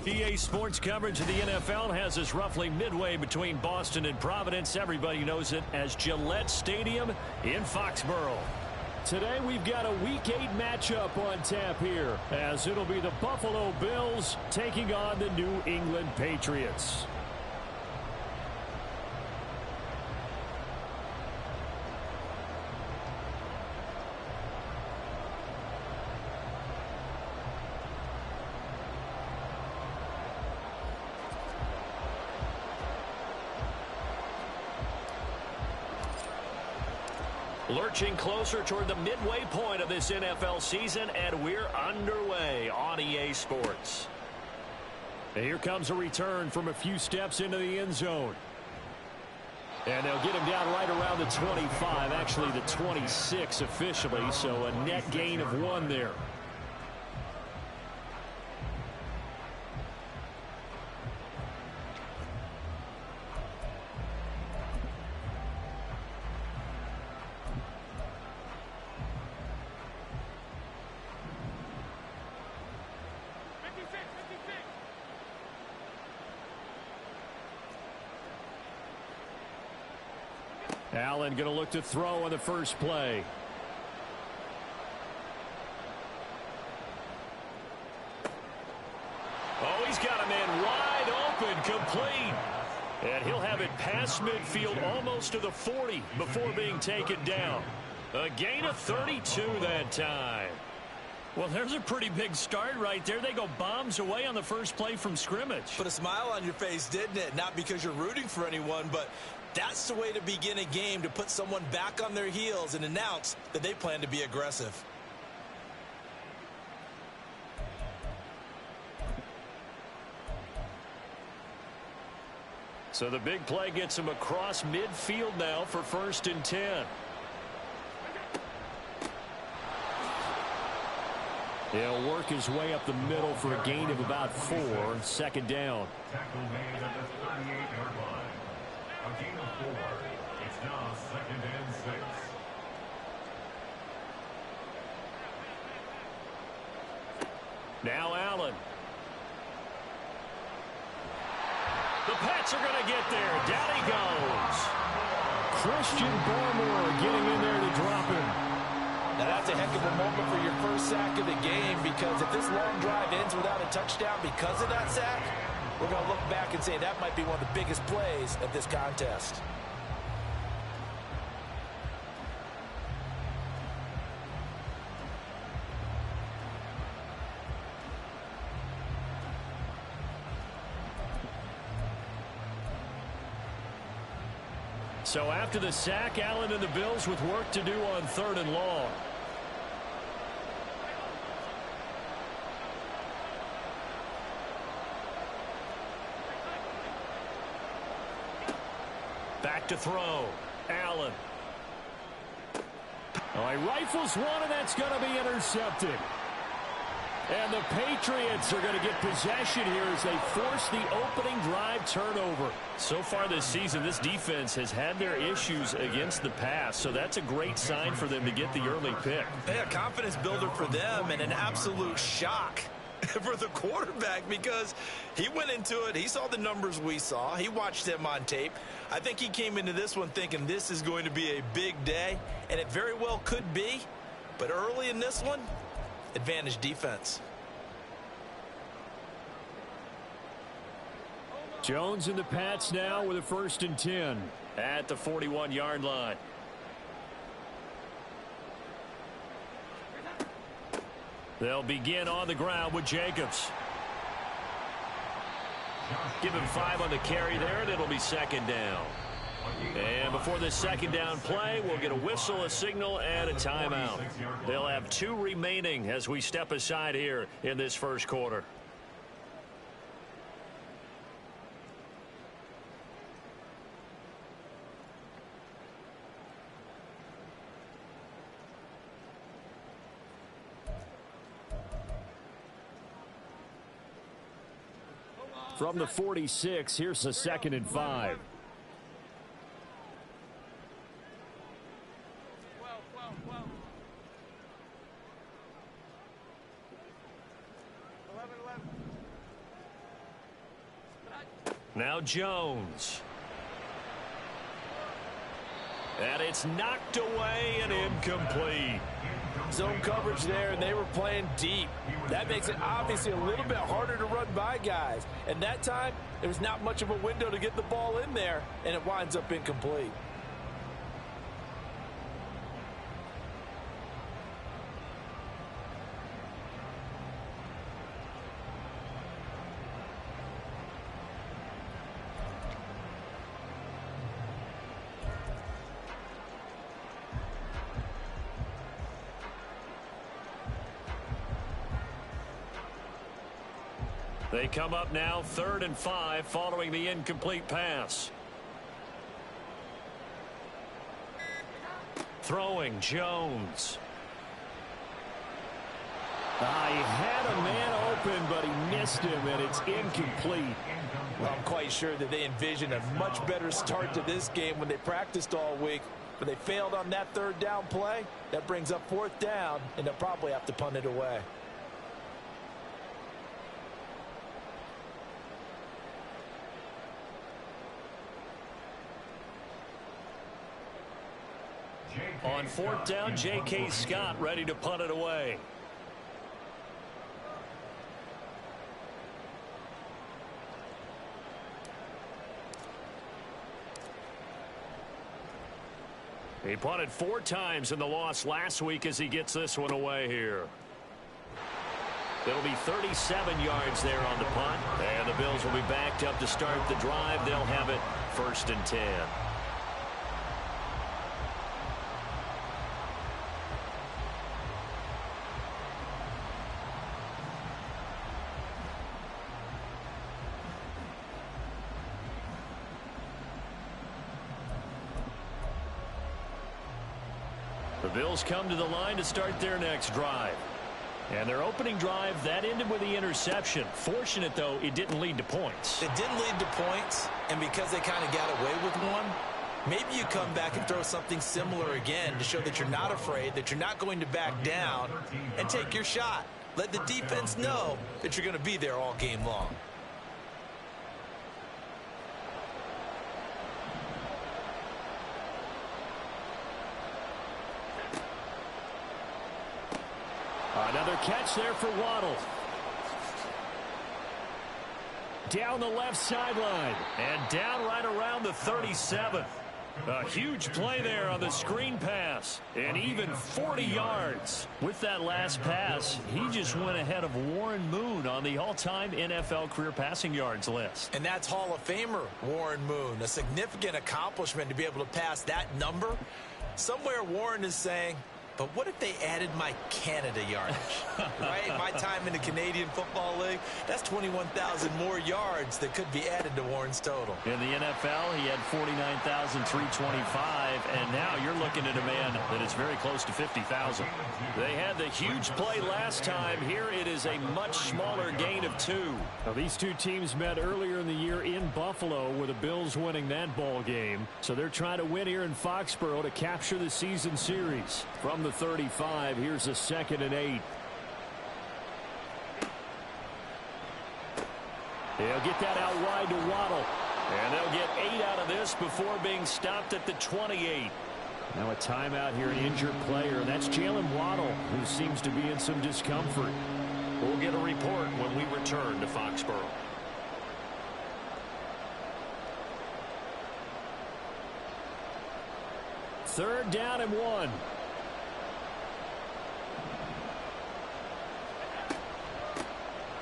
EA Sports coverage of the NFL has us roughly midway between Boston and Providence. Everybody knows it as Gillette Stadium in Foxborough. Today we've got a Week 8 matchup on tap here, as it'll be the Buffalo Bills taking on the New England Patriots. Lurching closer toward the midway point of this NFL season, and we're underway on EA Sports. And here comes a return from a few steps into the end zone. And they'll get him down right around the 25, actually the 26 officially, so a net gain of 1 there. Allen going to look to throw on the first play. Oh, he's got a man wide open, complete. And he'll have it past midfield almost to the 40 before being taken down. A gain of 32 that time. Well, there's a pretty big start right there. They go bombs away on the first play from scrimmage. Put a smile on your face, didn't it? Not because you're rooting for anyone, but that's the way to begin a game, to put someone back on their heels and announce that they plan to be aggressive. So the big play gets him across midfield now for 1st and 10. He'll work his way up the middle for a gain of about 4. 2nd down. Tackle made at the 38-yard line. A gain of 4. It's now 2nd and 6. Now Allen. The Pats are going to get there. Down he goes. Christian Barmore getting in there to drop him. Now that's a heck of a moment for your first sack of the game, because if this long drive ends without a touchdown because of that sack, we're going to look back and say that might be one of the biggest plays of this contest. So after the sack, Allen and the Bills with work to do on 3rd and long. Back to throw. Allen. Oh, he rifles one, and that's going to be intercepted. And the Patriots are going to get possession here as they force the opening drive turnover. So far this season, this defense has had their issues against the pass, so that's a great sign for them to get the early pick. Hey, a confidence builder for them, and an absolute shock for the quarterback, because he went into it, he saw the numbers we saw, he watched them on tape. I think he came into this one thinking this is going to be a big day, and it very well could be, but early in this one, advantage defense. Jones and the Pats now with a 1st and 10 at the 41-yard line. They'll begin on the ground with Jacobs. Give him 5 on the carry there, and it'll be 2nd down. And before this 2nd down play, we'll get a whistle, a signal, and a timeout. They'll have 2 remaining as we step aside here in this first quarter. From the 46, here's the 2nd and 5. Now Jones. And it's knocked away and incomplete. Zone coverage there, and they were playing deep. That makes it obviously a little bit harder to run by guys. And that time, there was not much of a window to get the ball in there, and it winds up incomplete. They come up now 3rd and 5 following the incomplete pass. Throwing Jones. He had a man open, but he missed him, and it's incomplete. Well, I'm quite sure that they envisioned a much better start to this game when they practiced all week. But they failed on that 3rd down play. That brings up 4th down, and they'll probably have to punt it away. On 4th down, J.K. Scott ready to punt it away. He punted 4 times in the loss last week as he gets this one away here. It'll be 37 yards there on the punt. And the Bills will be backed up to start the drive. They'll have it 1st and 10. The Bills come to the line to start their next drive. And their opening drive, that ended with the interception. Fortunate, though, it didn't lead to points. It didn't lead to points, and because they kind of got away with one, maybe you come back and throw something similar again to show that you're not afraid, that you're not going to back down, and take your shot. Let the defense know that you're going to be there all game long. Another catch there for Waddle. Down the left sideline and down right around the 37. A huge play there on the screen pass, and even 40 yards. With that last pass, he just went ahead of Warren Moon on the all-time NFL career passing yards list. And that's Hall of Famer Warren Moon. A significant accomplishment to be able to pass that number. Somewhere Warren is saying, but what if they added my Canada yardage, right? My time in the Canadian Football League, that's 21,000 more yards that could be added to Warren's total. In the NFL, he had 49,325, and now you're looking at a man that is very close to 50,000. They had the huge play last time. Here it is a much smaller gain of 2. Now, these two teams met earlier in the year in Buffalo with the Bills winning that ball game. So they're trying to win here in Foxborough to capture the season series. From the 35, here's a 2nd and 8. They'll get that out wide to Waddle. And they'll get 8 out of this before being stopped at the 28. Now a timeout here, an injured player. That's Jalen Waddle, who seems to be in some discomfort. We'll get a report when we return to Foxborough. Third down and 1.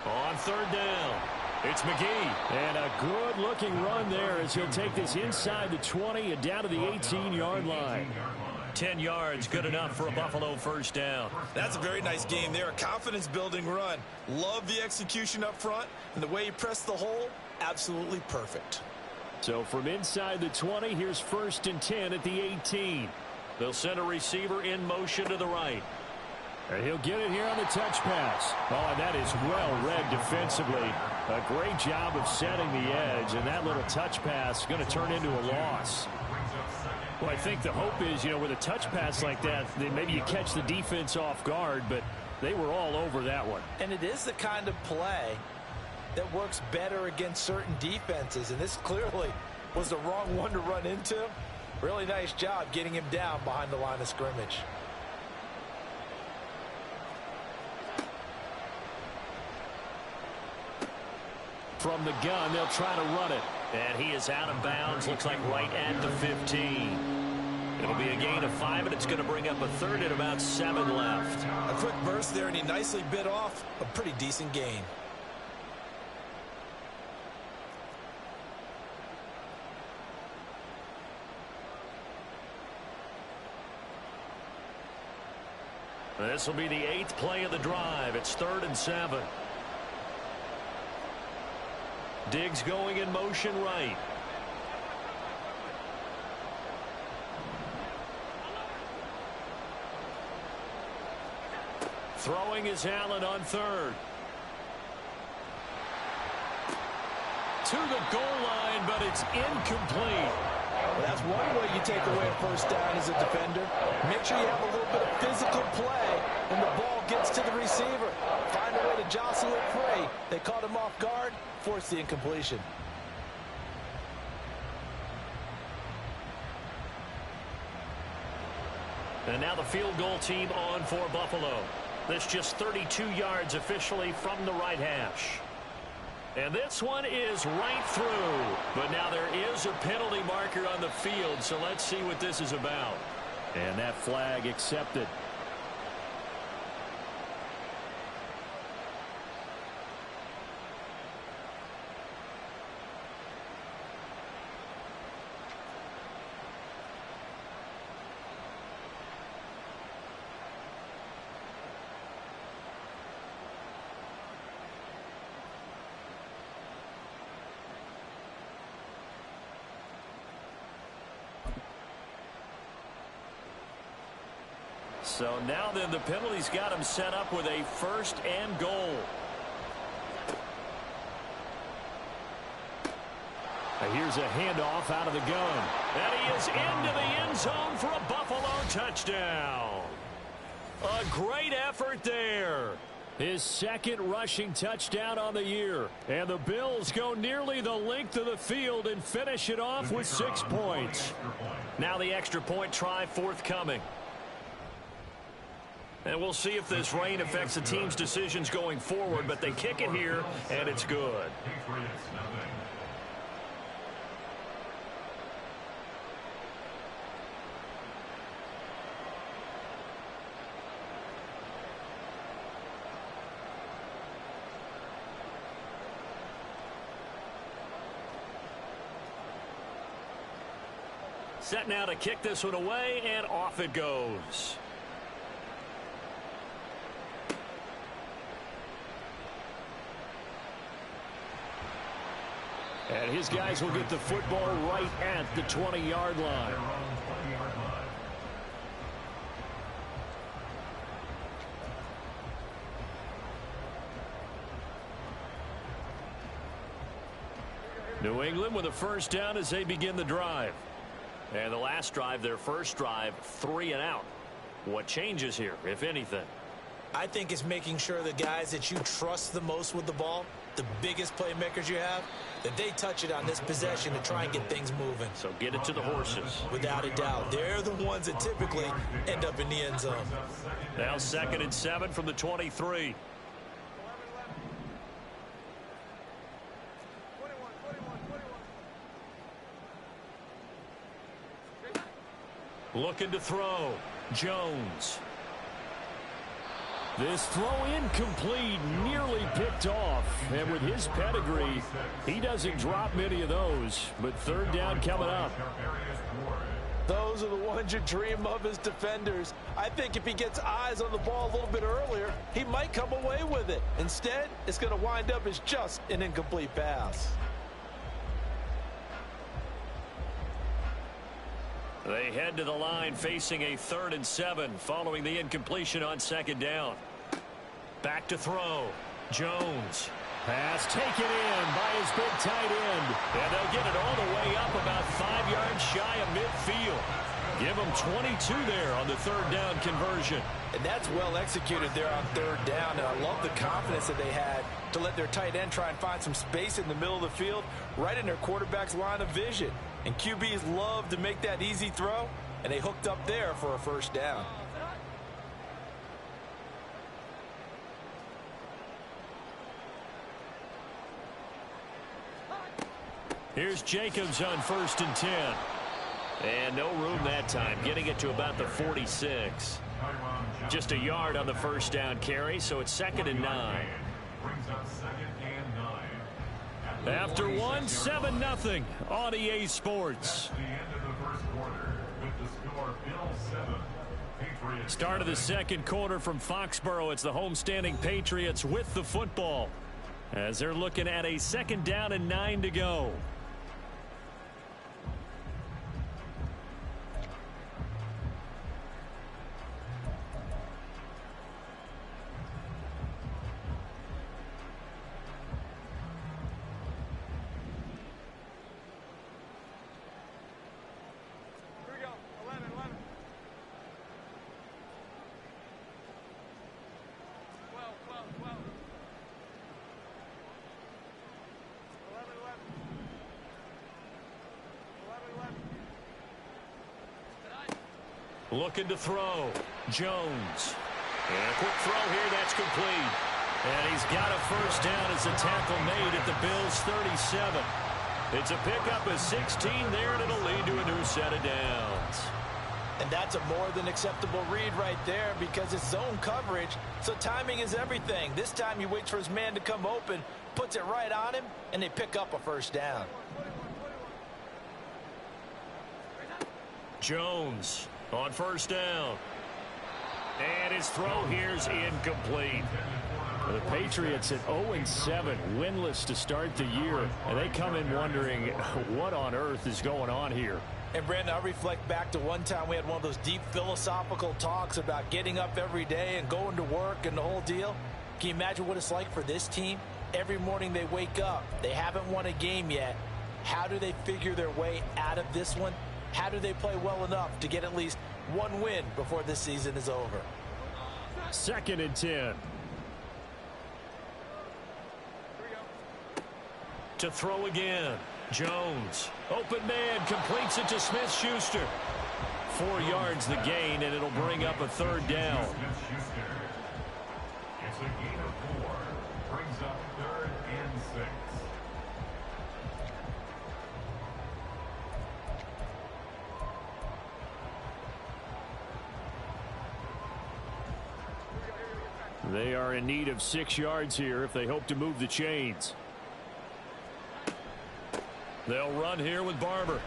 On 3rd down, it's McGee. And a good-looking run there as he'll take this inside the 20 and down to the 18-yard line. 10 yards, good enough for a Buffalo 1st down. That's a very nice game there. A confidence-building run. Love the execution up front, and the way he pressed the hole, absolutely perfect. So from inside the 20, here's 1st and 10 at the 18. They'll send a receiver in motion to the right. And he'll get it here on the touch pass. Oh, and that is well read defensively. A great job of setting the edge, and that little touch pass is going to turn into a loss. Well, I think the hope is, with a touch pass like that, then maybe you catch the defense off guard, but they were all over that one. And it is the kind of play that works better against certain defenses, and this clearly was the wrong one to run into. Really nice job getting him down behind the line of scrimmage. From the gun, they'll try to run it. And he is out of bounds, looks like right at the 15. It'll be a gain of 5, and it's going to bring up a third and about 7 left. A quick burst there, and he nicely bit off a pretty decent gain. This will be the 8th play of the drive. It's 3rd and 7. Diggs going in motion right. Throwing is Allen on 3rd. To the goal line, but it's incomplete. Well, that's one way you take away a first down as a defender. Make sure you have a little bit of physical play when the ball gets to the receiver. Find a way to jostle it free. They caught him off guard, forced the incompletion. And now the field goal team on for Buffalo. This just 32 yards officially from the right hash. And this one is right through. But now there is a penalty marker on the field, so let's see what this is about. And that flag accepted. So now then the penalty's got him set up with a 1st and goal. And here's a handoff out of the gun. And he is into the end zone for a Buffalo touchdown. A great effort there. His 2nd rushing touchdown on the year. And the Bills go nearly the length of the field and finish it off with 6 points. Now the extra point try forthcoming. And we'll see if this rain affects the team's decisions going forward, but they kick it here, and it's good. Set now to kick this one away, and off it goes. And his guys will get the football right at the 20-yard line. New England with a first down as they begin the drive. And the last drive, their first drive, 3 and out. What changes here, if anything? I think it's making sure the guys that you trust the most with the ball, the biggest playmakers you have, that they touch it on this possession to try and get things moving. So get it to the horses. Without a doubt. They're the ones that typically end up in the end zone. Now 2nd and 7 from the 23. Looking to throw. Jones. This throw incomplete, nearly picked off. And with his pedigree, he doesn't drop many of those. But 3rd down coming up. Those are the ones you dream of as defenders. I think if he gets eyes on the ball a little bit earlier, he might come away with it. Instead, it's going to wind up as just an incomplete pass. They head to the line facing a 3rd and 7 following the incompletion on 2nd down. Back to throw. Jones. Pass taken in by his big tight end. And they'll get it all the way up about 5 yards shy of midfield. Give them 22 there on the third down conversion. And that's well executed there on third down. And I love the confidence that they had to let their tight end try and find some space in the middle of the field, right in their quarterback's line of vision. And QBs love to make that easy throw, and they hooked up there for a first down. Here's Jacobs on 1st and 10. And no room that time, getting it to about the 46. Just a yard on the first down carry, so it's 2nd and 9. Brings up 2nd and 9. After 7-0 on EA Sports. The end of the first quarter with the score Bills 7, Patriots. Start of the second quarter from Foxborough. It's the homestanding Patriots with the football, as they're looking at a 2nd down and 9 to go. Looking to throw. Jones. And a quick throw here. That's complete. And he's got a first down as a tackle made at the Bills' 37. It's a pickup of 16 there, and it'll lead to a new set of downs. And that's a more than acceptable read right there because it's zone coverage, so timing is everything. This time he waits for his man to come open, puts it right on him, and they pick up a first down. Jones on first down. And his throw here's incomplete. The Patriots at 0-7, winless to start the year. And they come in wondering what on earth is going on here. And, Brandon, I reflect back to one time we had one of those deep philosophical talks about getting up every day and going to work and the whole deal. Can you imagine what it's like for this team? Every morning they wake up. They haven't won a game yet. How do they figure their way out of this one? How do they play well enough to get at least one win before this season is over? 2nd and 10. To throw again. Jones. Open man. Completes it to Smith-Schuster. 4 yards the gain, and it'll bring up a third down. Smith-Schuster. It's a gain of 4. Brings up 3rd and 6. They are in need of 6 yards here if they hope to move the chains. They'll run here with Barber.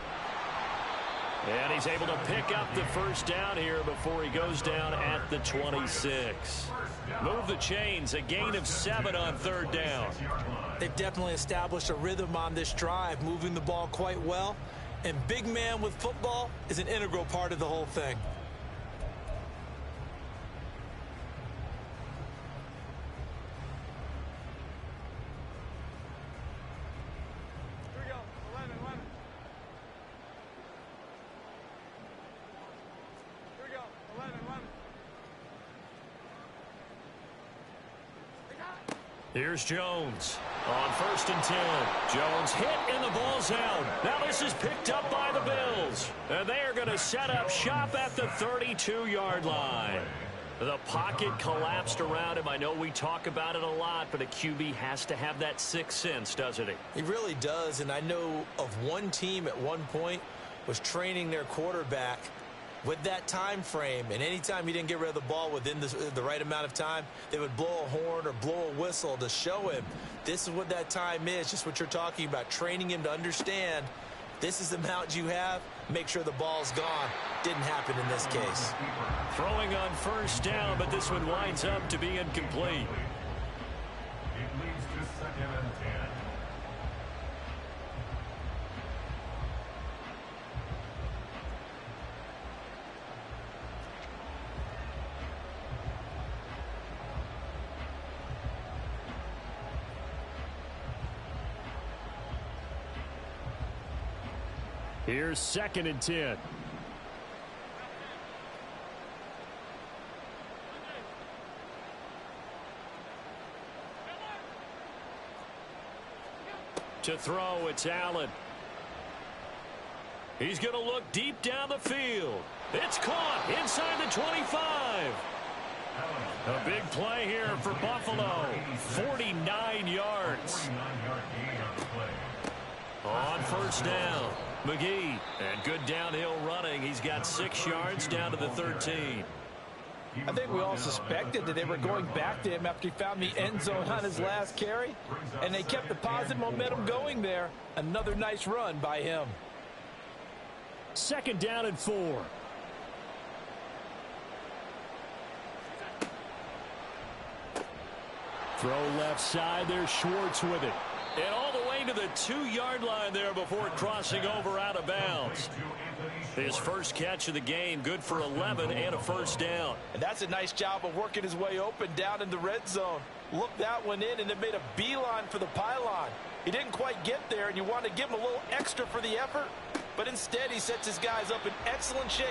And he's able to pick up the first down here before he goes down at the 26. Move the chains, a gain of 7 on third down. They've definitely established a rhythm on this drive, moving the ball quite well. And big man with football is an integral part of the whole thing. Here's Jones on 1st and 10. Jones hit and the ball's out. Now this is picked up by the Bills. And they are going to set up shop at the 32-yard line. The pocket collapsed around him. I know we talk about it a lot, but a QB has to have that sixth sense, doesn't he? He really does, and I know of one team at one point was training their quarterback with that time frame, and anytime he didn't get rid of the ball within the right amount of time, they would blow a horn or blow a whistle to show him this is what that time is, just what you're talking about, training him to understand this is the amount you have, make sure the ball's gone. Didn't happen in this case. Throwing on first down, but this one winds up to be incomplete. It leads to 2nd and 10. Here's 2nd and 10. To throw, it's Allen. He's going to look deep down the field. It's caught inside the 25. A big play here for Buffalo. 49 yards. On first down, McGee. And good downhill running. He's got 6 yards down to the 13. I think we all suspected that they were going back to him after he found the end zone on his last carry. And they kept the positive momentum going there. Another nice run by him. 2nd down and 4. Throw left side. There's Schwartz with it. And all the way to the 2-yard line there before crossing over out of bounds. His first catch of the game, good for 11 and a first down. And that's a nice job of working his way open down in the red zone. Looked that one in and it made a beeline for the pylon. He didn't quite get there, and you want to give him a little extra for the effort. But instead, he sets his guys up in excellent shape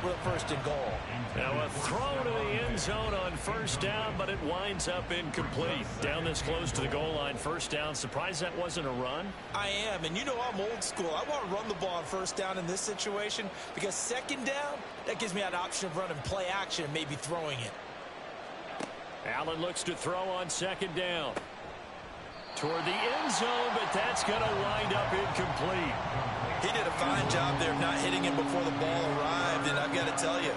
with a 1st and goal. Now a throw to the end zone on 1st down, but it winds up incomplete. Down this close to the goal line, 1st down. Surprised that wasn't a run? I am, and you know I'm old school. I want to run the ball on 1st down in this situation because 2nd down, that gives me an option of running play action and maybe throwing it. Allen looks to throw on 2nd down. Toward the end zone, but that's going to wind up incomplete. He did a fine job there of not hitting him before the ball arrived, and I've got to tell you,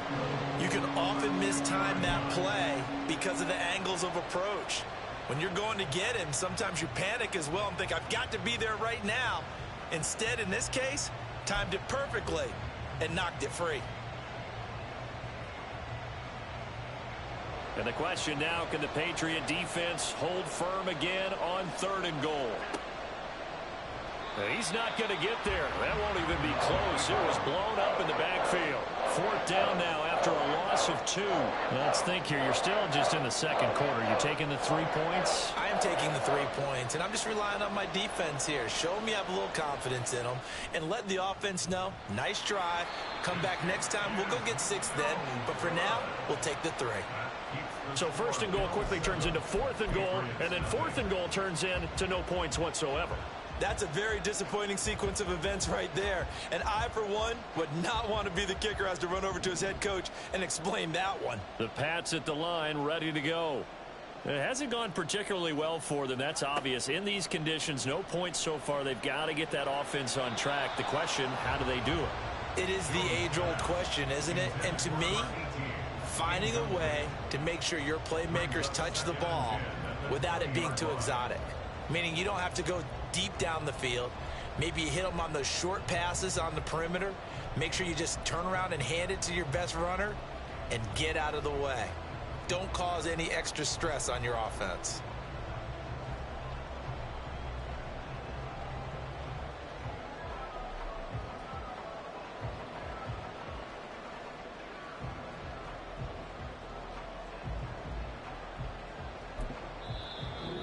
you can often mistime that play because of the angles of approach. When you're going to get him, sometimes you panic as well and think, I've got to be there right now. Instead, in this case, timed it perfectly and knocked it free. And the question now, can the Patriot defense hold firm again on 3rd and goal? He's not going to get there. That won't even be close. It was blown up in the backfield. 4th down now after a loss of 2. Let's think here. You're still just in the 2nd quarter. You taking the 3 points? I am taking the 3 points, and I'm just relying on my defense here. Show me I have a little confidence in them, and let the offense know, nice drive. Come back next time. We'll go get 6 then, but for now, we'll take the 3. So 1st and goal quickly turns into 4th and goal, and then 4th and goal turns into no points whatsoever. That's a very disappointing sequence of events right there. And I, for one, would not want to be the kicker who has to run over to his head coach and explain that one. The Pats at the line, ready to go. It hasn't gone particularly well for them. That's obvious. In these conditions, no points so far. They've got to get that offense on track. The question, how do they do it? It is the age-old question, isn't it? And to me, finding a way to make sure your playmakers touch the ball without it being too exotic. Meaning you don't have to go deep down the field. Maybe you hit them on those short passes on the perimeter. Make sure you just turn around and hand it to your best runner and get out of the way. Don't cause any extra stress on your offense.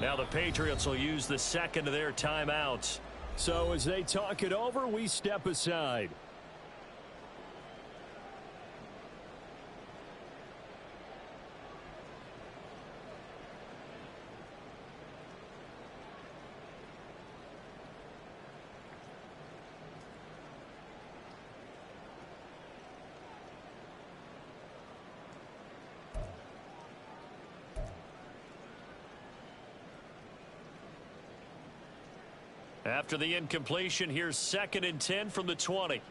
Now the Patriots will use the 2nd of their timeouts. So as they talk it over, we step aside. After the incompletion, here's 2nd and 10 from the 20.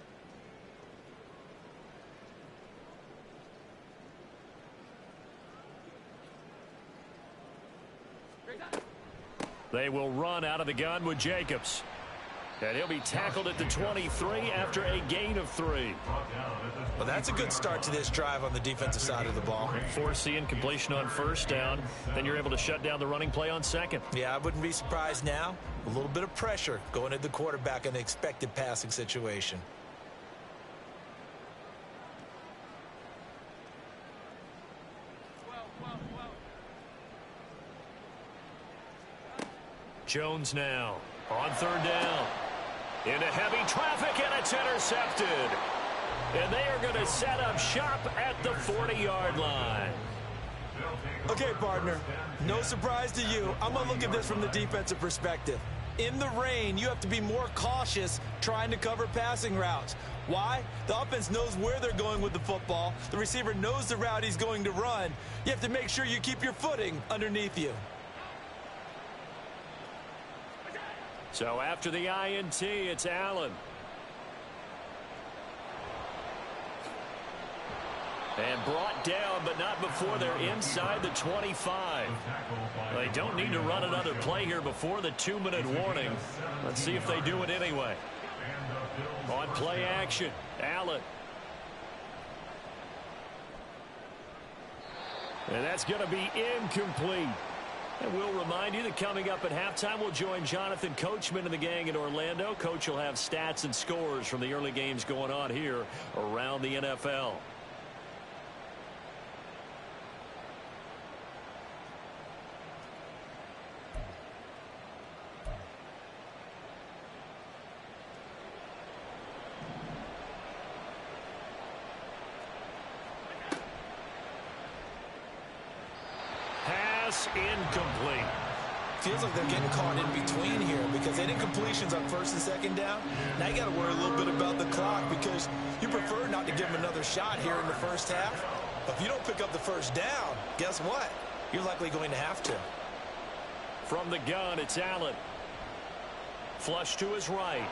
They will run out of the gun with Jacobs. And he'll be tackled at the 23 after a gain of 3. Well, that's a good start to this drive on the defensive side of the ball. Force the incompletion on 1st down. Then you're able to shut down the running play on 2nd. Yeah, I wouldn't be surprised now. A little bit of pressure going at the quarterback in the expected passing situation. Jones now on 3rd down. Into heavy traffic, and it's intercepted. And they are going to set up shop at the 40-yard line. Okay, partner, no surprise to you. I'm going to look at this from the defensive perspective. In the rain, you have to be more cautious trying to cover passing routes. Why? The offense knows where they're going with the football. The receiver knows the route he's going to run. You have to make sure you keep your footing underneath you. So after the INT, it's Allen. And brought down, but not before they're inside the 25. They don't need to run another play here before the 2-minute warning. Let's see if they do it anyway. On play action, Allen. And that's going to be incomplete. And we'll remind you that coming up at halftime, we'll join Jonathan Coachman and the gang in Orlando. Coach will have stats and scores from the early games going on here around the NFL. Incomplete. Feels like they're getting caught in between here because they did completions on first and second down. Now you got to worry a little bit about the clock because you prefer not to give them another shot here in the first half. But if you don't pick up the first down, guess what? You're likely going to have to. From the gun, it's Allen. Flush to his right.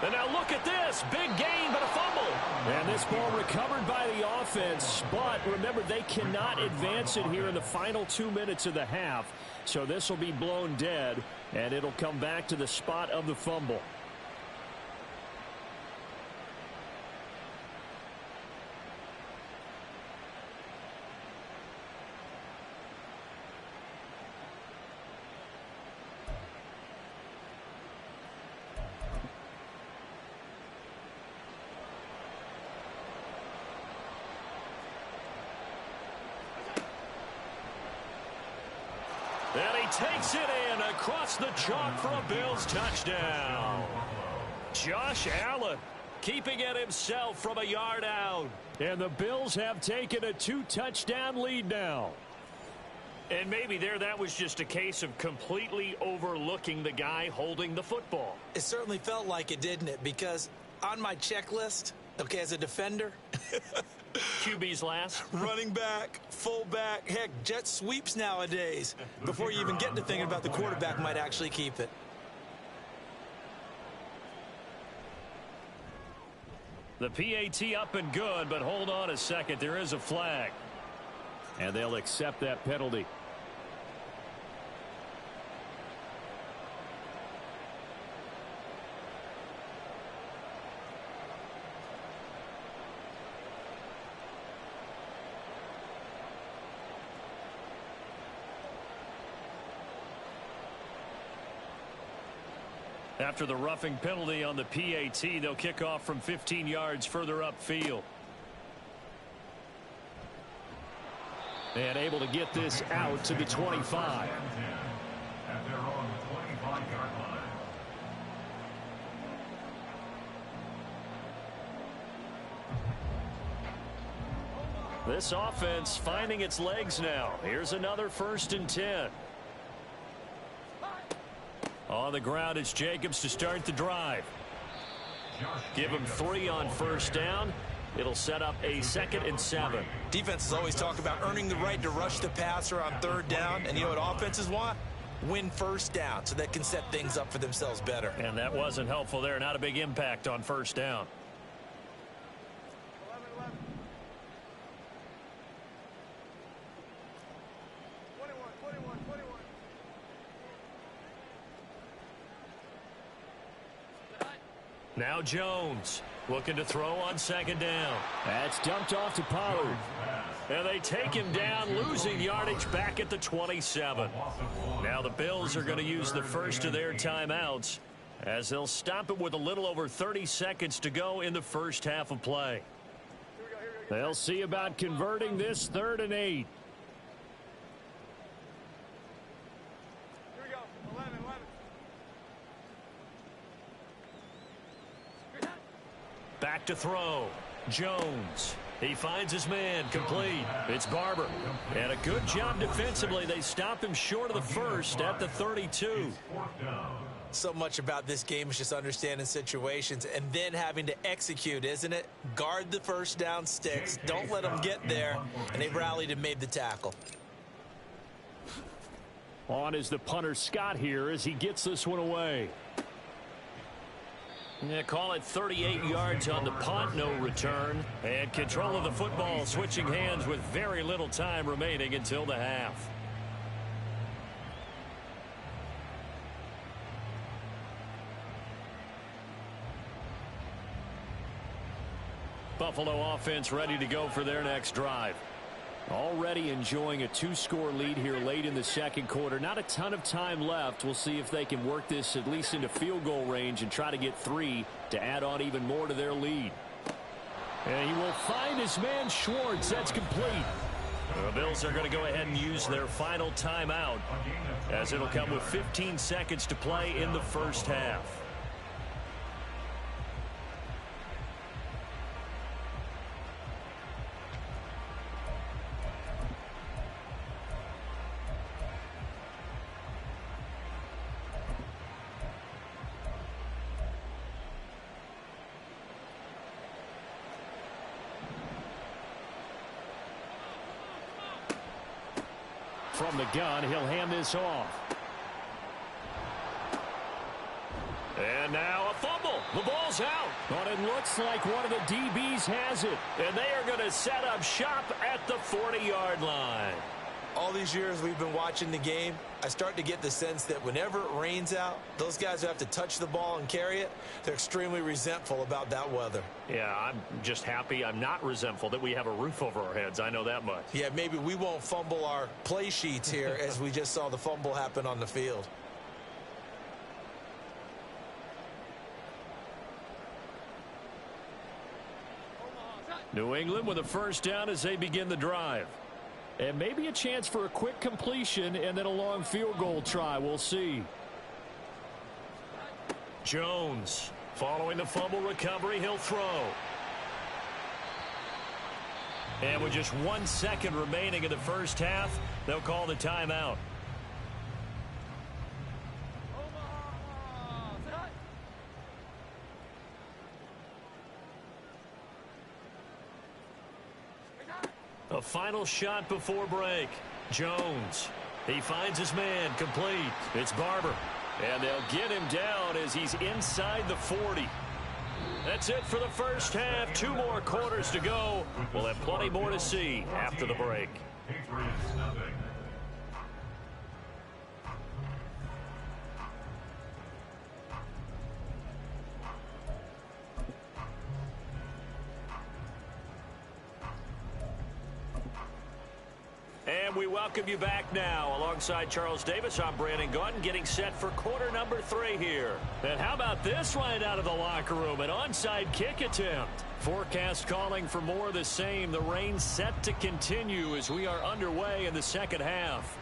And now look at this. Big gain, but a fumble. And this ball recovered by the offense. But remember, they cannot advance it here in the final 2 minutes of the half. So this will be blown dead, and it'll come back to the spot of the fumble. And he takes it in across the chalk for a Bills touchdown. Josh Allen keeping it himself from a yard out. And the Bills have taken a 2-touchdown lead now. And maybe that was just a case of completely overlooking the guy holding the football. It certainly felt like it, didn't it? Because on my checklist, okay, as a defender, QB's last. running back, fullback, heck, jet sweeps nowadays. Before you even get to thinking about the quarterback might actually keep it. The PAT up and good, but hold on a second. There is a flag. And they'll accept that penalty. After the roughing penalty on the PAT, they'll kick off from 15 yards further upfield. And able to get this out to the 25. At their own 25-yard line. This offense finding its legs now. Here's another 1st and 10. On the ground, it's Jacobs to start the drive. Give him 3 on 1st down. It'll set up a 2nd and 7. Defenses always talk about earning the right to rush the passer on 3rd down. And you know what offenses want? Win 1st down so they can set things up for themselves better. And that wasn't helpful there. Not a big impact on 1st down. Now Jones looking to throw on 2nd down. That's dumped off to Pollard. And they take him down, losing yardage back at the 27. Now the Bills are going to use the first of their timeouts as they'll stop it with a little over 30 seconds to go in the first half of play. They'll see about converting this 3rd and 8. Back to throw. Jones. He finds his man, complete. It's Barber. And a good job defensively. They stop him short of the first at the 32. So much about this game is just understanding situations and then having to execute, isn't it? Guard the first down sticks. Don't let them get there. And they rallied and made the tackle. On is the punter Scott here as he gets this one away. Yeah, call it 38 yards on the punt, no return. And control of the football switching hands with very little time remaining until the half. Buffalo offense ready to go for their next drive. Already enjoying a 2-score lead here late in the second quarter. Not a ton of time left. We'll see if they can work this at least into field goal range and try to get 3 to add on even more to their lead. And he will find his man Schwartz. That's complete. The Bills are going to go ahead and use their final timeout as it'll come with 15 seconds to play in the first half. From the gun, he'll hand this off. And now a fumble. The ball's out. But it looks like one of the DBs has it. And they are going to set up shop at the 40-yard line. All these years we've been watching the game, I start to get the sense that whenever it rains out, those guys who have to touch the ball and carry it, they're extremely resentful about that weather. Yeah, I'm just happy I'm not resentful that we have a roof over our heads. I know that much. Yeah, maybe we won't fumble our play sheets here as we just saw the fumble happen on the field. New England with a first down as they begin the drive. And maybe a chance for a quick completion and then a long field goal try. We'll see. Jones following the fumble recovery. He'll throw. And with just 1 second remaining in the first half, they'll call the timeout. A final shot before break. Jones. He finds his man, complete. It's Barber. And they'll get him down as he's inside the 40. That's it for the first half. 2 more quarters to go. We'll have plenty more to see after the break. Patriots nothing. And we welcome you back now. Alongside Charles Davis, I'm Brandon Gaudin, getting set for quarter number 3 here. And how about this right out of the locker room? An onside kick attempt. Forecast calling for more of the same. The rain set to continue as we are underway in the second half.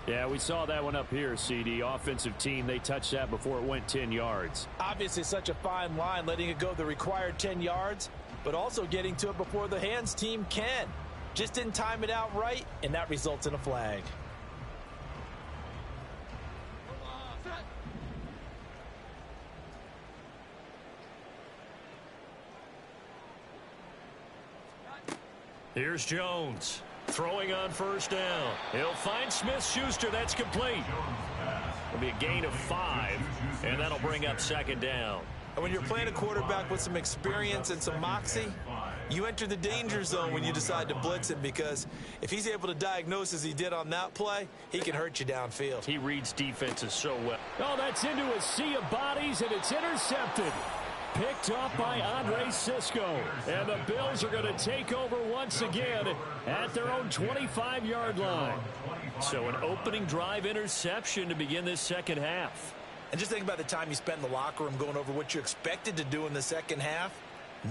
Yeah, we saw that one up here, CD. Offensive team, they touched that before it went 10 yards. Obviously such a fine line, letting it go the required 10 yards, but also getting to it before the hands team can. Just didn't time it out right, and that results in a flag. Here's Jones. Throwing on first down. He'll find Smith-Schuster. That's complete. It'll be a gain of 5, and that'll bring up second down. And when you're playing a quarterback with some experience and some moxie, you enter the danger zone when you decide to blitz him, because if he's able to diagnose as he did on that play, he can hurt you downfield. He reads defenses so well. Oh, that's into a sea of bodies, and it's intercepted. Picked up by Andre Sisco. And the Bills are going to take over once again at their own 25-yard line. So an opening drive interception to begin this second half. And just think about the time you spent in the locker room going over what you expected to do in the second half.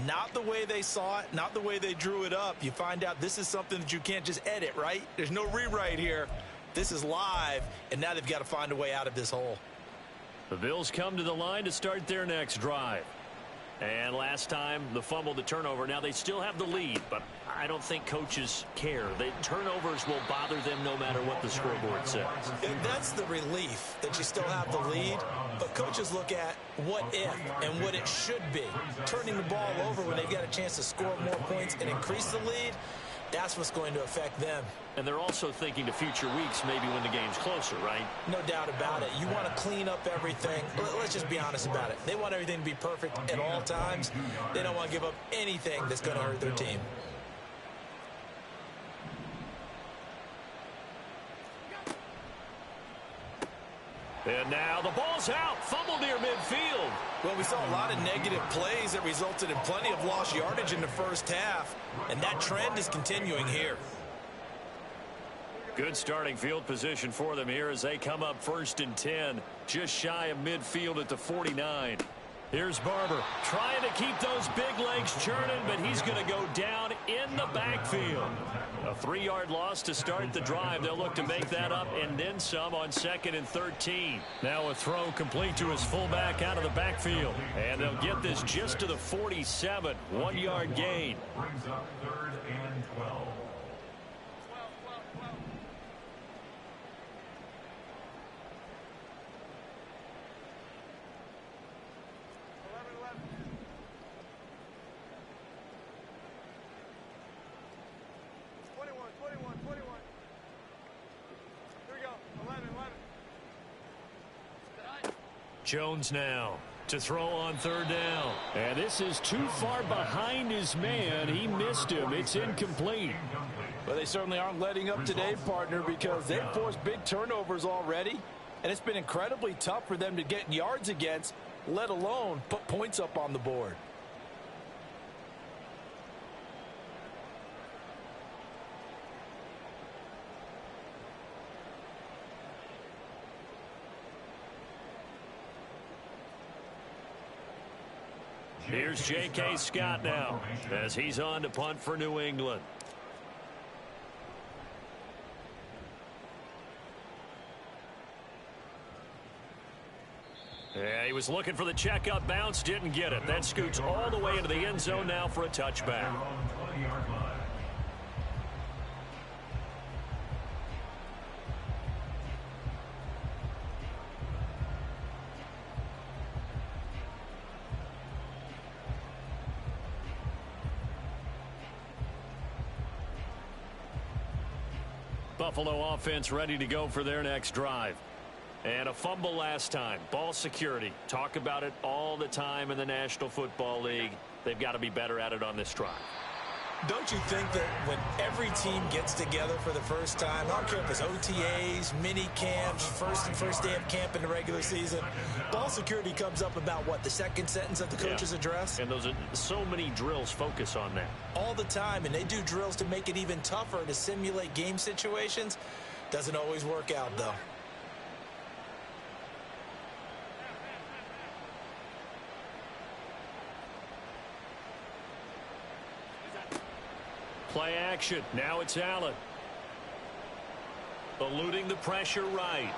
Not the way they saw it, not the way they drew it up. You find out this is something that you can't just edit, right? There's no rewrite here. This is live, and now they've got to find a way out of this hole. The Bills come to the line to start their next drive. And last time, the fumble, the turnover. Now they still have the lead, but I don't think coaches care. The turnovers will bother them no matter what the scoreboard says. And that's the relief that you still have the lead. But coaches look at what if and what it should be. Turning the ball over when they've got a chance to score more points and increase the lead, that's what's going to affect them. And they're also thinking to future weeks, maybe when the game's closer, right? No doubt about it. You want to clean up everything. Let's just be honest about it. They want everything to be perfect at all times. They don't want to give up anything that's going to hurt their team. And now the ball's out. Fumble near midfield. Well, we saw a lot of negative plays that resulted in plenty of lost yardage in the first half. And that trend is continuing here. Good starting field position for them here as they come up 1st and 10. Just shy of midfield at the 49. Here's Barber trying to keep those big legs churning, but he's going to go down in the backfield. A 3-yard loss to start the drive. They'll look to make that up and then some on 2nd and 13. Now a throw complete to his fullback out of the backfield. And they'll get this just to the 47. 1-yard gain. Brings up 3rd and 12. Jones now to throw on 3rd down. And this is too far behind his man. He missed him. It's incomplete. Well, they certainly aren't letting up today, partner, because they've forced big turnovers already. And it's been incredibly tough for them to get yards against, let alone put points up on the board. Here's J.K. Scott now as he's on to punt for New England. Yeah, he was looking for the checkup bounce, didn't get it. That scoots all the way into the end zone now for a touchback. Buffalo offense ready to go for their next drive. And a fumble last time. Ball security. Talk about it all the time in the National Football League. They've got to be better at it on this drive. Don't you think that when every team gets together for the first time, I don't care if it's OTAs, mini camps, first day of camp in the regular season, ball security comes up about what, the second sentence of the coach's address? And those are so many drills focus on that. All the time, and they do drills to make it even tougher to simulate game situations. Doesn't always work out, though. Play action. Now it's Allen. Eluding the pressure right.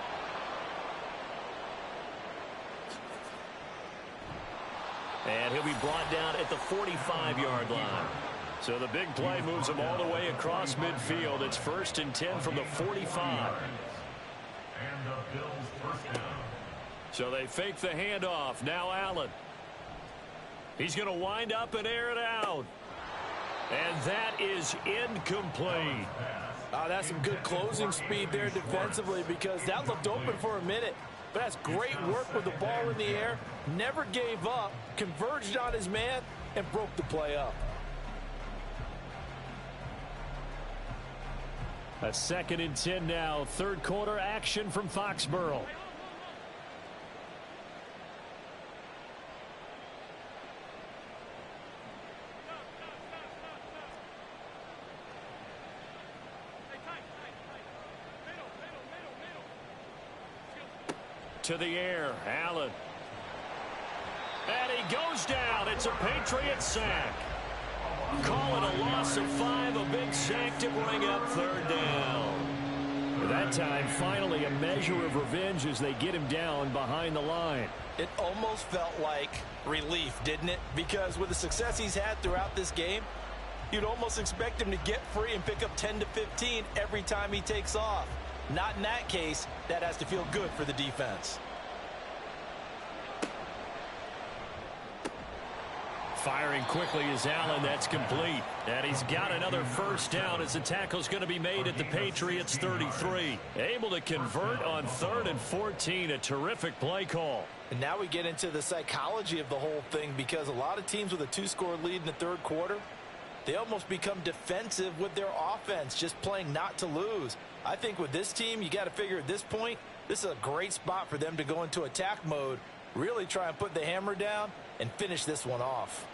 And he'll be brought down at the 45-yard line. So the big play moves him all the way across midfield. It's 1st and 10 from the 45. And the Bills first down. So they fake the handoff. Now Allen. He's going to wind up and air it out. And that is incomplete. That's some good closing speed there defensively, because that looked open for a minute. But that's great work with the ball in the air. Never gave up, converged on his man, and broke the play up. A 2nd and 10 now. 3rd quarter action from Foxborough. To the air, Allen. And he goes down. It's a Patriot sack. Call it a loss of 5, a big sack to bring up 3rd down. That time, finally, a measure of revenge as they get him down behind the line. It almost felt like relief, didn't it? Because with the success he's had throughout this game, you'd almost expect him to get free and pick up 10 to 15 every time he takes off. Not in that case. That has to feel good for the defense. Firing quickly is Allen. That's complete. And he's got another first down as the tackle's going to be made at the Patriots 33. Able to convert on 3rd and 14. A terrific play call. And now we get into the psychology of the whole thing, because a lot of teams with a 2-score lead in the third quarter, they almost become defensive with their offense, just playing not to lose. I think with this team, you got to figure at this point, this is a great spot for them to go into attack mode, really try and put the hammer down and finish this one off.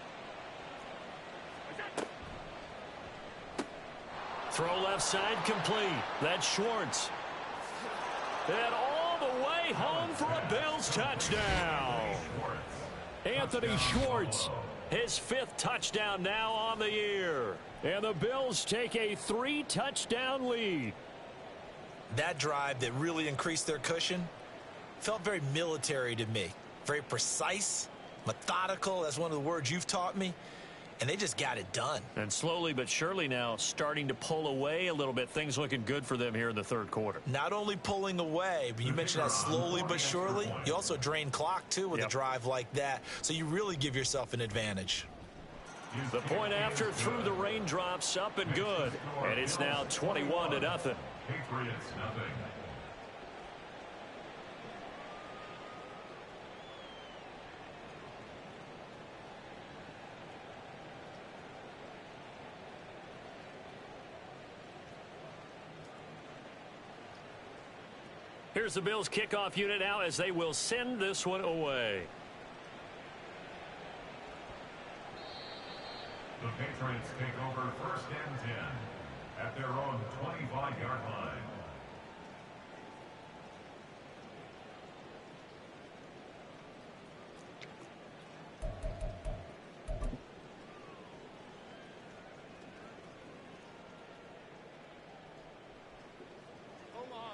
Throw left side complete. That's Schwartz. And all the way home for a Bills touchdown. Anthony Schwartz, his 5th touchdown now on the year. And the Bills take a 3-touchdown lead. That drive that really increased their cushion felt very military to me. Very precise, methodical. That's one of the words you've taught me. And they just got it done. And slowly but surely now starting to pull away a little bit. Things looking good for them here in the third quarter. Not only pulling away, but you mentioned that slowly but surely. You also drain clock, too, with a drive like that. So you really give yourself an advantage. The point after through the raindrops, up and good. And it's now 21-0. Patriots nothing. Here's the Bills kickoff unit now as they will send this one away. The Patriots take over 1st and 10 at their own 25-yard line.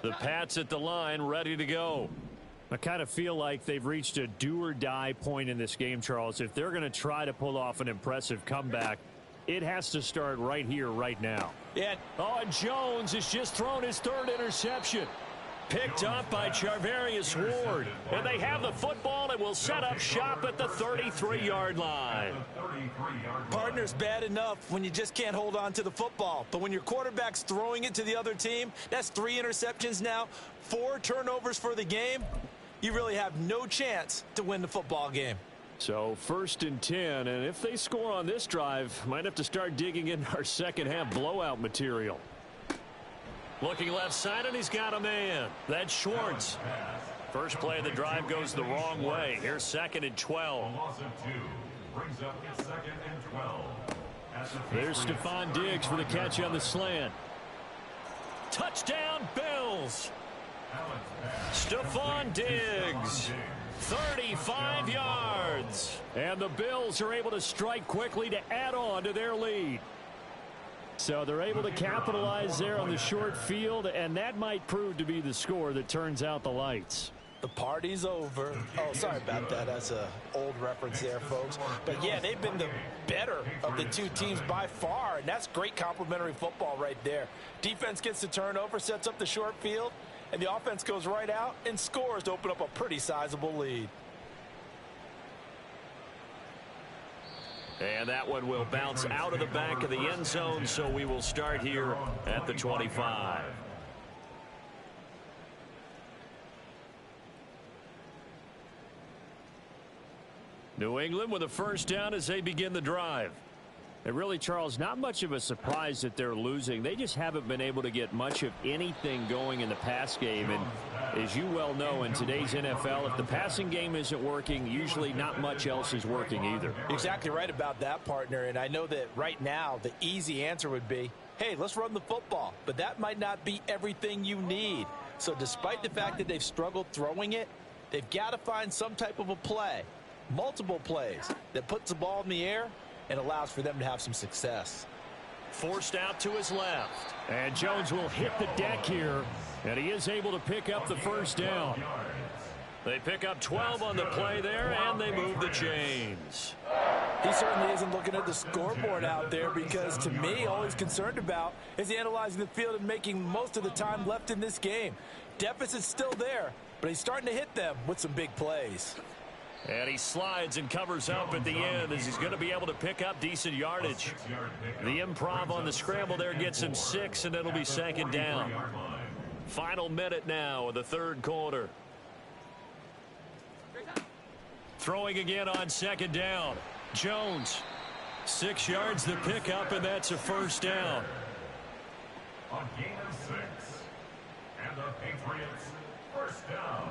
The Pats at the line, ready to go. I kind of feel like they've reached a do-or-die point in this game, Charles. If they're going to try to pull off an impressive comeback, it has to start right here, right now. Yeah. Oh, and Jones has just thrown his 3rd interception. Picked up by Charvarius Ward. And they have the football and will set up shop at the 33-yard line. Partner's bad enough when you just can't hold on to the football. But when your quarterback's throwing it to the other team, that's 3 interceptions now, 4 turnovers for the game. You really have no chance to win the football game. So 1st and 10, and if they score on this drive, might have to start digging in our second half blowout material. Looking left side, and he's got a man. That's Schwartz. First play of the drive goes the wrong way. Here's 2nd and 12. Loss of 2 brings up 2nd and 12. There's Stephon Diggs for the catch on the slant. Touchdown, Bills. Stephon Diggs. 35 yards. And the Bills are able to strike quickly to add on to their lead. So they're able to capitalize there on the short field, and that might prove to be the score that turns out the lights. The party's over. Oh, sorry about that. That's an old reference there, folks. But, yeah, they've been the better of the two teams by far, and that's great complimentary football right there. Defense gets the turnover, sets up the short field, and the offense goes right out and scores to open up a pretty sizable lead. And that one will bounce out of the back of the end zone, so we will start here at the 25. New England with a first down as they begin the drive. And really, Charles, not much of a surprise that they're losing. They just haven't been able to get much of anything going in the pass game. And as you well know, in today's NFL, if the passing game isn't working, usually not much else is working either. Exactly right about that, partner. And I know that right now the easy answer would be, hey, let's run the football. But that might not be everything you need. So despite the fact that they've struggled throwing it, they've got to find some type of a play, multiple plays, that puts the ball in the air and allows for them to have some success. forced out to his left. And Jones will hit the deck here, and he is able to pick up the first down. They pick up 12 on the play there, and they move the chains. He certainly isn't looking at the scoreboard out there because, to me, all he's concerned about is analyzing the field and making most of the time left in this game. Deficit's still there, but he's starting to hit them with some big plays. And he slides and covers up at the end as he's going to be able to pick up decent yardage. The improv on the scramble there gets him 6, and it'll be second down. Final minute now of the third quarter. Throwing again on second down. Jones, 6 yards the pickup, and that's a first down. On gain of 6. And the Patriots first down.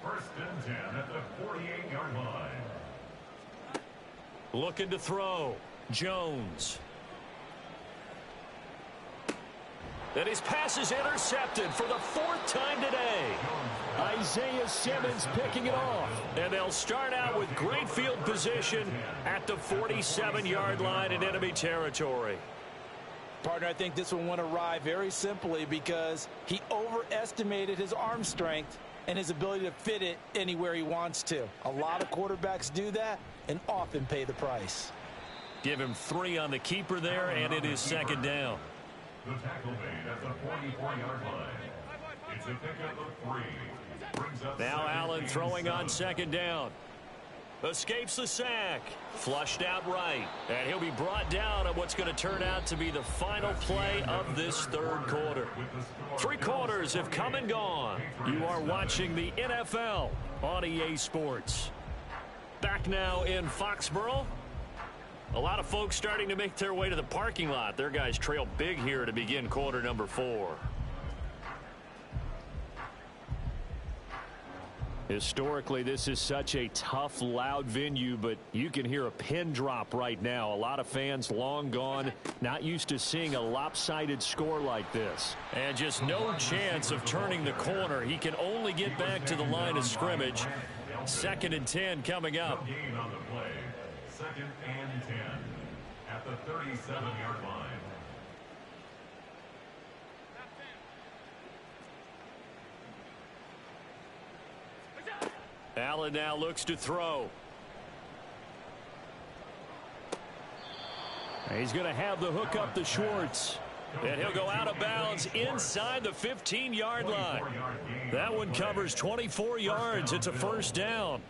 First and 10 at the 48-yard line. Looking to throw. Jones. And his pass is intercepted for the 4th time today. Isaiah Simmons picking it off. And they'll start out with great field position at the 47-yard line in enemy territory. Partner, I think this one went awry very simply because he overestimated his arm strength and his ability to fit it anywhere he wants to. A lot of quarterbacks do that and often pay the price. Give him 3 on the keeper there, and it is second down. The tackle made at the 44-yard line. It's a pickup of 3. Brings up Now Allen throwing on second down. Escapes the sack. Flushed out right. And he'll be brought down at what's going to turn out to be the final play of this third quarter. 3 quarters have come and gone. You are watching the NFL on EA Sports. Back now in Foxborough. A lot of folks starting to make their way to the parking lot. Their guys trail big here to begin quarter number 4. Historically, this is such a tough, loud venue, but you can hear a pin drop right now. A lot of fans long gone, not used to seeing a lopsided score like this. And just no chance of turning the corner. He can only get back to the line of scrimmage. 2nd and 10 coming up. gain on the play. 2nd and 10 at the 37-yard line. Allen now looks to throw. He's going to have the hook up to Schwartz. And he'll go out of bounds inside the 15-yard line. That one covers 24 yards. It's a first down.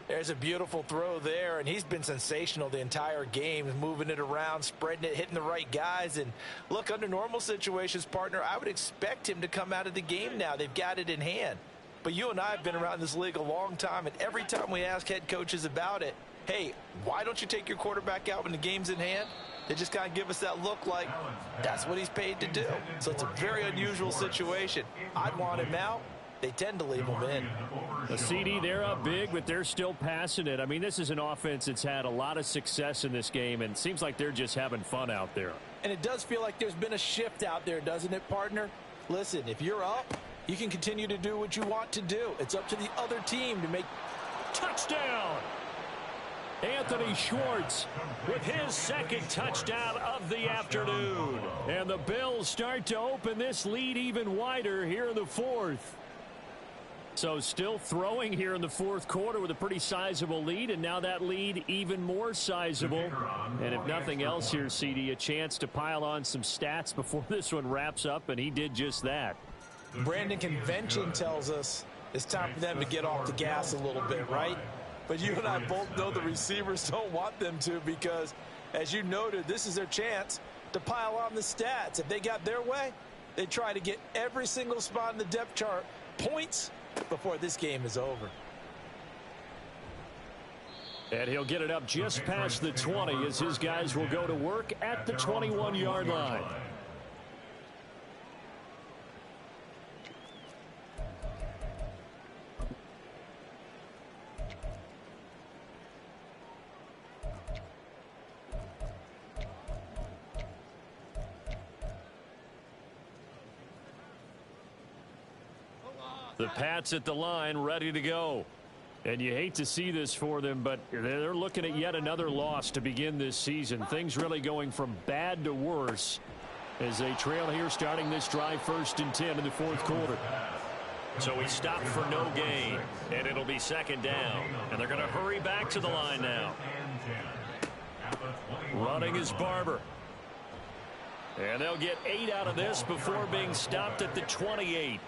There's a beautiful throw there, and he's been sensational the entire game, moving it around, spreading it, hitting the right guys. And look, under normal situations, partner, I would expect him to come out of the game now. They've got it in hand. But you and I have been around this league a long time, and every time we ask head coaches about it, hey, why don't you take your quarterback out when the game's in hand? They just kind of give us that look like that's what he's paid to do. So it's a very unusual situation. I'd want him out. They tend to leave him in. The CD, they're up big, but they're still passing it. I mean, this is an offense that's had a lot of success in this game, and it seems like they're just having fun out there. And it does feel like there's been a shift out there, doesn't it, partner? Listen, if you're up, you can continue to do what you want to do. It's up to the other team to make. Touchdown! Anthony Schwartz with his 2nd touchdown of the afternoon. And the Bills start to open this lead even wider here in the 4th. So still throwing here in the 4th quarter with a pretty sizable lead, and now that lead even more sizable. And if nothing else here, CD, a chance to pile on some stats before this one wraps up, and he did just that. Brandon, convention tells us it's time for them to get off the gas a little bit, right? But you and I both know the receivers don't want them to because, as you noted, this is their chance to pile on the stats. If they got their way, they try to get every single spot in the depth chart points before this game is over. And he'll get it up just past the 20 as his guys will go to work at the 21-yard line. The Pats at the line, ready to go. And you hate to see this for them, but they're looking at yet another loss to begin this season. Things really going from bad to worse as they trail here starting this drive 1st and 10 in the 4th quarter. So he stopped for no gain, and it'll be 2nd down. And they're going to hurry back to the line now. Running is Barber. And they'll get 8 out of this before being stopped at the 28.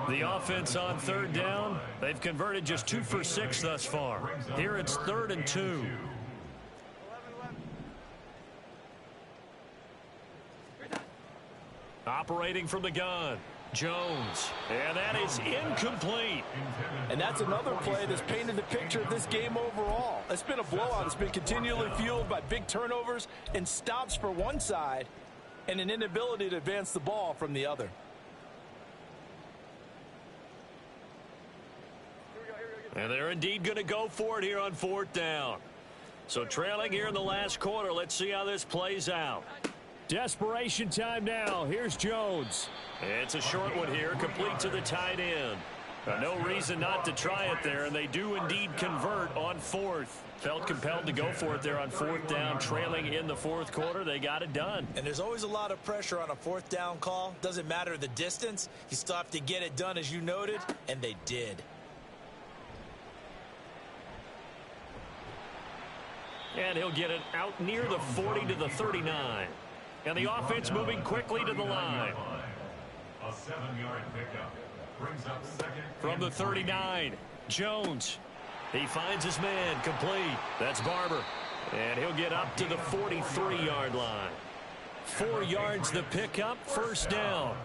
The offense on 3rd down, they've converted just 2 for 6 thus far. Here it's 3rd and 2. Operating from the gun, Jones. And that is incomplete. And that's another play that's painted the picture of this game overall. It's been a blowout. It's been continually fueled by big turnovers and stops for one side and an inability to advance the ball from the other. And they're indeed going to go for it here on 4th down. So trailing here in the last quarter. Let's see how this plays out. Desperation time now. Here's Jones. It's a short one here, complete to the tight end. No reason not to try it there, and they do indeed convert on 4th. Felt compelled to go for it there on 4th down, trailing in the 4th quarter. They got it done. And there's always a lot of pressure on a 4th down call. Doesn't matter the distance. You still have to get it done, as you noted, and they did. And he'll get it out near the 40 to the 39. And the offense moving quickly to the line. A 7-yard pickup brings up 2nd. From the 39, Jones. He finds his man, complete. That's Barber. And he'll get up to the 43-yard line. 4 yards the pickup, 1st down.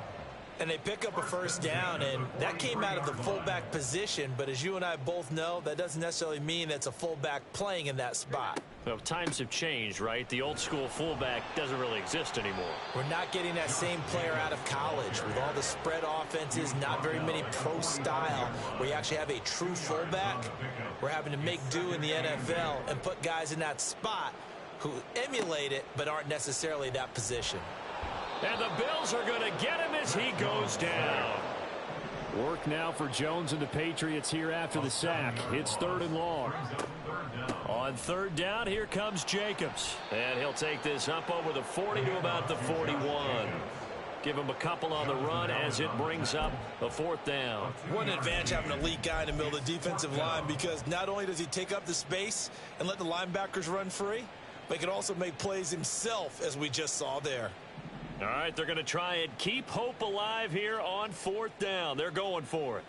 And they pick up a 1st down, and that came out of the fullback position. But as you and I both know, that doesn't necessarily mean that's a fullback playing in that spot. Well, times have changed, right? The old school fullback doesn't really exist anymore. We're not getting that same player out of college with all the spread offenses, not very many pro style where you actually have a true fullback. We're having to make do in the NFL and put guys in that spot who emulate it but aren't necessarily that position. And the Bills are going to get him as he goes down. Work now for Jones and the Patriots here after the sack. It's 3rd and long. On 3rd down, here comes Jacobs. And he'll take this up over the 40 to about the 41. Give him a couple on the run as it brings up the 4th down. What an advantage having an elite guy in the middle of the defensive line, because not only does he take up the space and let the linebackers run free, but he can also make plays himself, as we just saw there. All right, they're going to try and keep hope alive here on 4th down. They're going for it.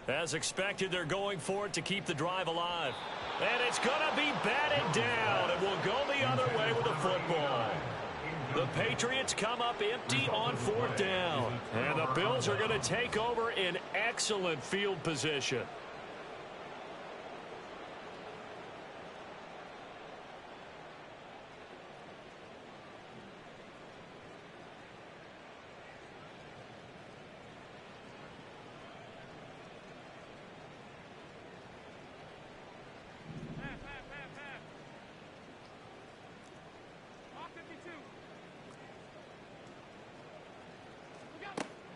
As expected, they're going for it to keep the drive alive. And it's going to be batted down. It will go the other way with the football. The Patriots come up empty on 4th down. And the Bills are going to take over in excellent field position.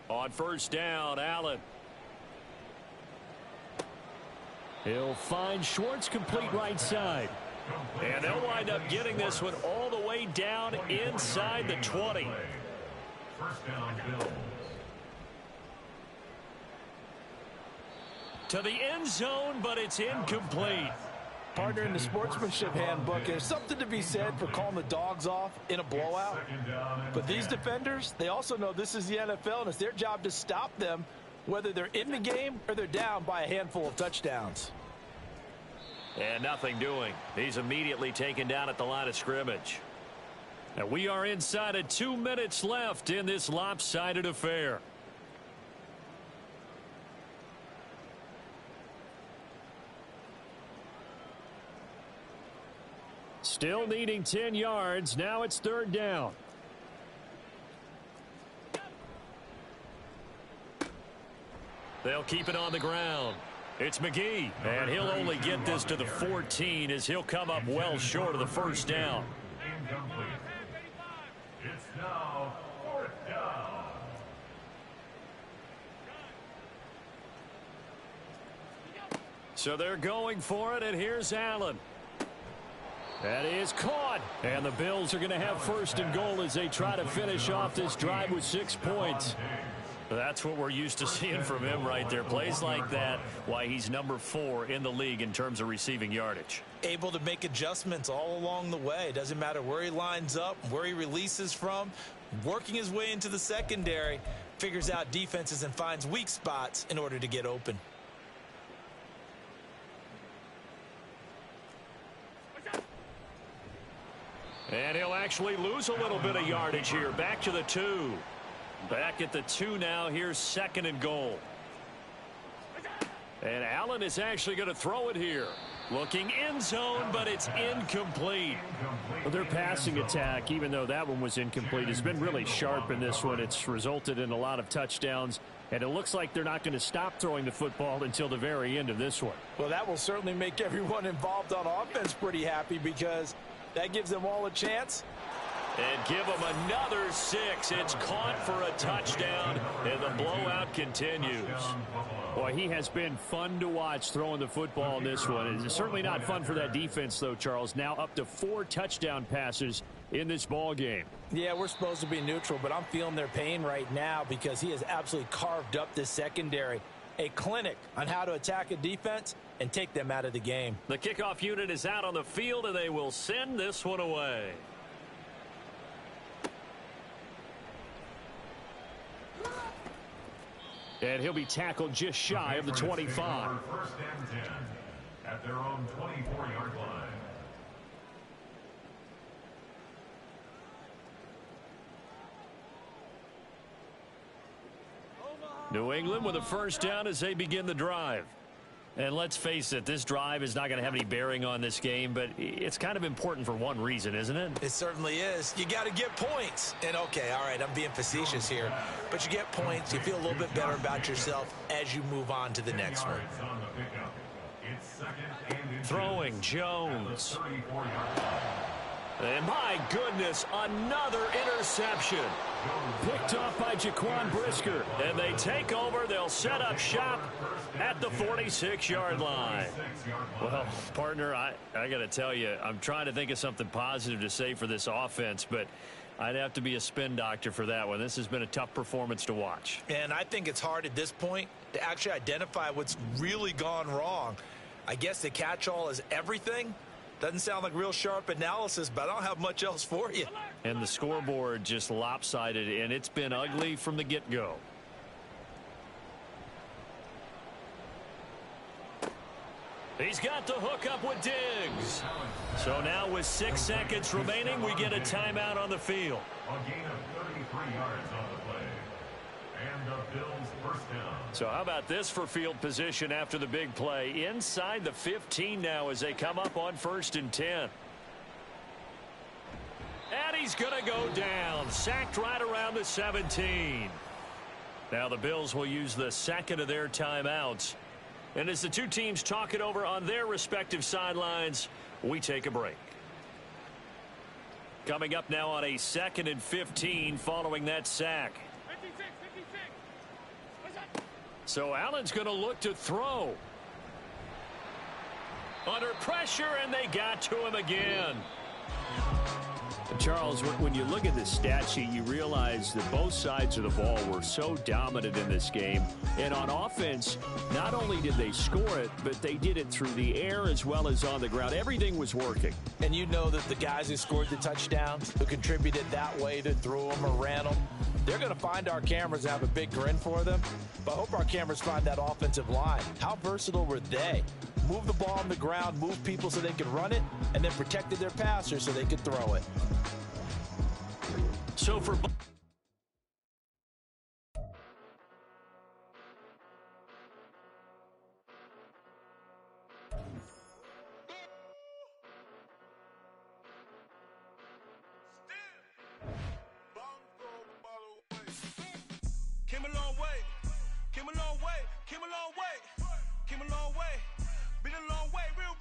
On 1st down, Allen. He'll find Schwartz, complete right side. And they'll wind up getting this one all the way down inside the 20. 1st down, Bills. To the end zone, but it's incomplete. Partner, in the sportsmanship handbook, there's something to be said for calling the dogs off in a blowout. But these defenders, they also know this is the NFL, and it's their job to stop them, whether they're in the game or they're down by a handful of touchdowns. And nothing doing. He's immediately taken down at the line of scrimmage. And we are inside of 2 minutes left in this lopsided affair. Still needing 10 yards. Now it's 3rd down. They'll keep it on the ground. It's McGee, and he'll only get this to the 14 as he'll come up well short of the 1st down. Incomplete. It's now 4th down. So they're going for it, and here's Allen. That is caught. And the Bills are going to have first and goal as they try to finish off this drive with 6 points. That's what we're used to seeing from him right there. Plays like that, why he's number 4 in the league in terms of receiving yardage. Able to make adjustments all along the way. Doesn't matter where he lines up, where he releases from. Working his way into the secondary, figures out defenses and finds weak spots in order to get open. And he'll actually lose a little bit of yardage here. Back to the 2. Back at the 2 now. Here's second and goal. And Allen is actually going to throw it here. Looking end zone, but it's incomplete. Well, their passing attack, even though that one was incomplete, has been really sharp in this one. It's resulted in a lot of touchdowns. And it looks like they're not going to stop throwing the football until the very end of this one. Well, that will certainly make everyone involved on offense pretty happy because that gives them all a chance. And give them another 6. It's caught for a touchdown, and the blowout continues. Boy, he has been fun to watch throwing the football in this one. It's certainly not fun for that defense, though, Charles. Now up to 4 touchdown passes in this ball game. Yeah, we're supposed to be neutral, but I'm feeling their pain right now because he has absolutely carved up this secondary. A clinic on how to attack a defense and take them out of the game. The kickoff unit is out on the field, and they will send this one away. And he'll be tackled just shy of the 25. First and 10 at their own 24-yard line. New England with a first down as they begin the drive. And let's face it, this drive is not going to have any bearing on this game, but it's kind of important for one reason, isn't it? It certainly is. You got to get points. And, okay, all right, I'm being facetious here. But you get points. You feel a little bit better about yourself as you move on to the next one. Throwing Jones. And my goodness, another interception. Picked off by Jaquan Brisker. And they take over. They'll set up shop at the 46-yard line. Well, partner, I got to tell you, I'm trying to think of something positive to say for this offense, but I'd have to be a spin doctor for that one. This has been a tough performance to watch. And I think it's hard at this point to actually identify what's really gone wrong. I guess the catch-all is everything. Doesn't sound like real sharp analysis, but I don't have much else for you. And the scoreboard just lopsided, and it's been ugly from the get-go. He's got the hook up with Diggs. So now with 6 seconds remaining, we get a timeout on the field. A gain of 33 yards on the play. And the Bills first down. So how about this for field position after the big play? Inside the 15 now as they come up on first and 10. And he's going to go down. Sacked right around the 17. Now the Bills will use the second of their timeouts. And as the two teams talk it over on their respective sidelines, we take a break. Coming up now on a 2nd and 15 following that sack. 56. So Allen's going to look to throw. Under pressure, and they got to him again. Charles, when you look at the stat sheet, you realize that both sides of the ball were so dominant in this game. And on offense, not only did they score it, but they did it through the air as well as on the ground. Everything was working. And you know that the guys who scored the touchdowns, who contributed that way, that threw them or ran them, they're going to find our cameras and have a big grin for them. But I hope our cameras find that offensive line. How versatile were they? Move the ball on the ground, move people so they could run it, and then protected their passers so they could throw it. So for Came a long way, came a long way, came a long way, came a long way, been a long way, real.